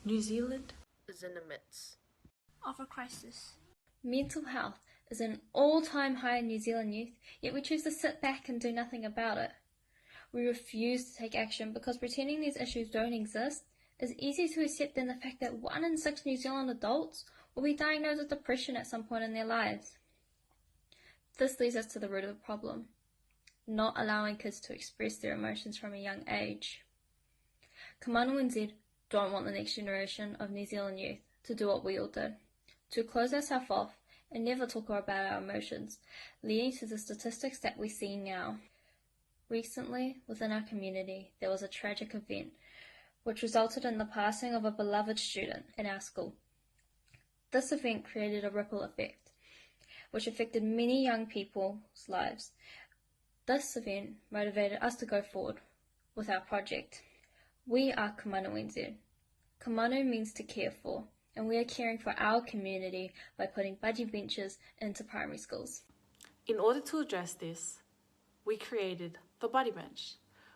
New Zealand is in the midst of a crisis. Mental health is an all-time high in New Zealand youth, yet we choose to sit back and do nothing about it. We refuse to take action because pretending these issues don't exist is easier to accept than the fact that 1 in 6 New Zealand adults will be diagnosed with depression at some point in their lives. This leads us to the root of the problem: not allowing kids to express their emotions from a young age. Kumanu and Z don't want the next generation of New Zealand youth to do what we all did, to close ourselves off and never talk about our emotions, leading to the statistics that we see now. Recently, within our community, there was a tragic event which resulted in the passing of a beloved student in our school. This event created a ripple effect, which affected many young people's lives. This event motivated us to go forward with our project. We are Kumanu NZ. Kumanu means to care for, and we are caring for our community by putting budgie benches into primary schools. In order to address this, we created the Buddy Bench,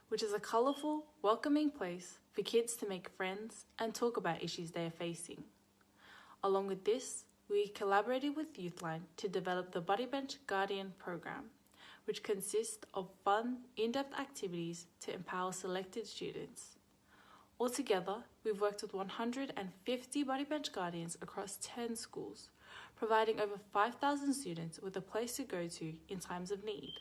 which is a colourful, welcoming place for kids to make friends and talk about issues they are facing. Along with this, we collaborated with Youthline to develop the Buddy Bench Guardian program, which consists of fun, in-depth activities to empower selected students. Altogether, we've worked with 150 Buddy Bench Guardians across 10 schools, providing over 5,000 students with a place to go to in times of need.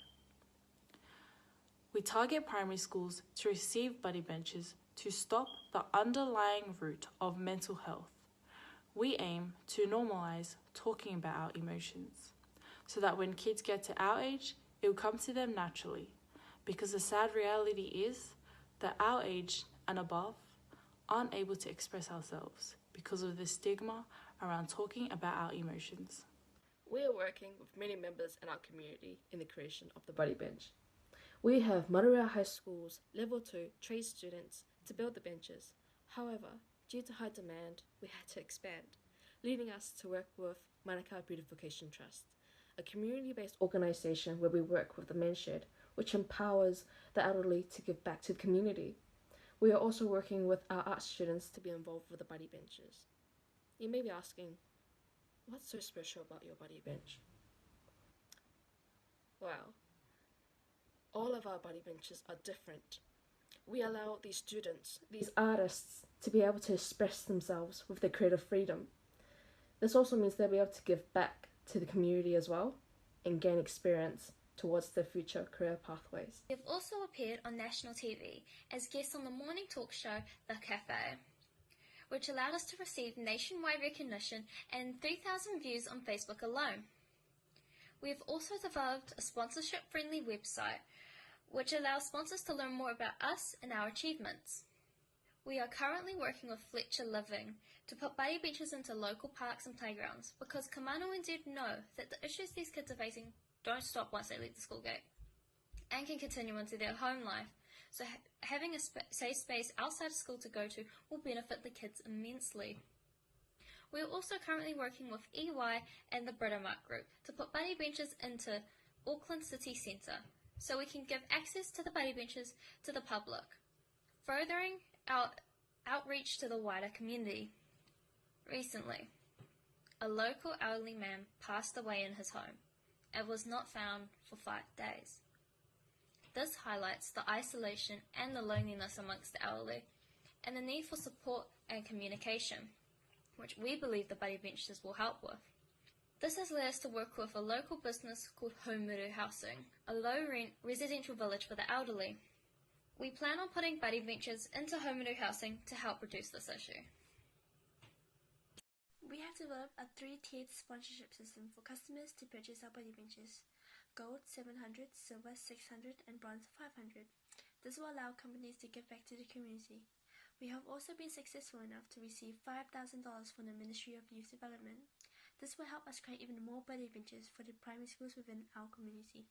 We target primary schools to receive buddy benches to stop the underlying root of mental health. We aim to normalise talking about our emotions, so that when kids get to our age, it will come to them naturally, because the sad reality is that our age and above aren't able to express ourselves because of the stigma around talking about our emotions. We are working with many members in our community in the creation of the Buddy Bench. We have Maraea High School's Level 2 trade students to build the benches. However, due to high demand, we had to expand, leading us to work with Manukau Beautification Trust, a community-based organisation where we work with the Men's Shed, which empowers the elderly to give back to the community. We are also working with our art students to be involved with the Buddy Benches. You may be asking, what's so special about your Buddy Bench? Well, all of our Buddy Benches are different. We allow these students, these artists, to be able to express themselves with their creative freedom. This also means they'll be able to give back to the community as well and gain experience towards their future career pathways. We have also appeared on national TV as guests on the morning talk show The Cafe, which allowed us to receive nationwide recognition and 3,000 views on Facebook alone. We have also developed a sponsorship-friendly website, which allows sponsors to learn more about us and our achievements. We are currently working with Fletcher Living to put buddy benches into local parks and playgrounds, because Kumanu and Z know that the issues these kids are facing don't stop once they leave the school gate and can continue into their home life. So having a safe space outside of school to go to will benefit the kids immensely. We are also currently working with EY and the Britomart Group to put buddy benches into Auckland City Centre, so we can give access to the buddy benches to the public, furthering our outreach to the wider community. Recently, a local elderly man passed away in his home and was not found for 5 days. This highlights the isolation and the loneliness amongst the elderly, and the need for support and communication, which we believe the buddy benches will help with. This has led us to work with a local business called Haumuru Housing, a low-rent residential village for the elderly. We plan on putting buddy benches into Haumuru Housing to help reduce this issue. We have developed a 3-tiered sponsorship system for customers to purchase our buddy benches: Gold 700, Silver 600 and Bronze 500. This will allow companies to give back to the community. We have also been successful enough to receive $5,000 from the Ministry of Youth Development. This will help us create even more buddy benches for the primary schools within our community.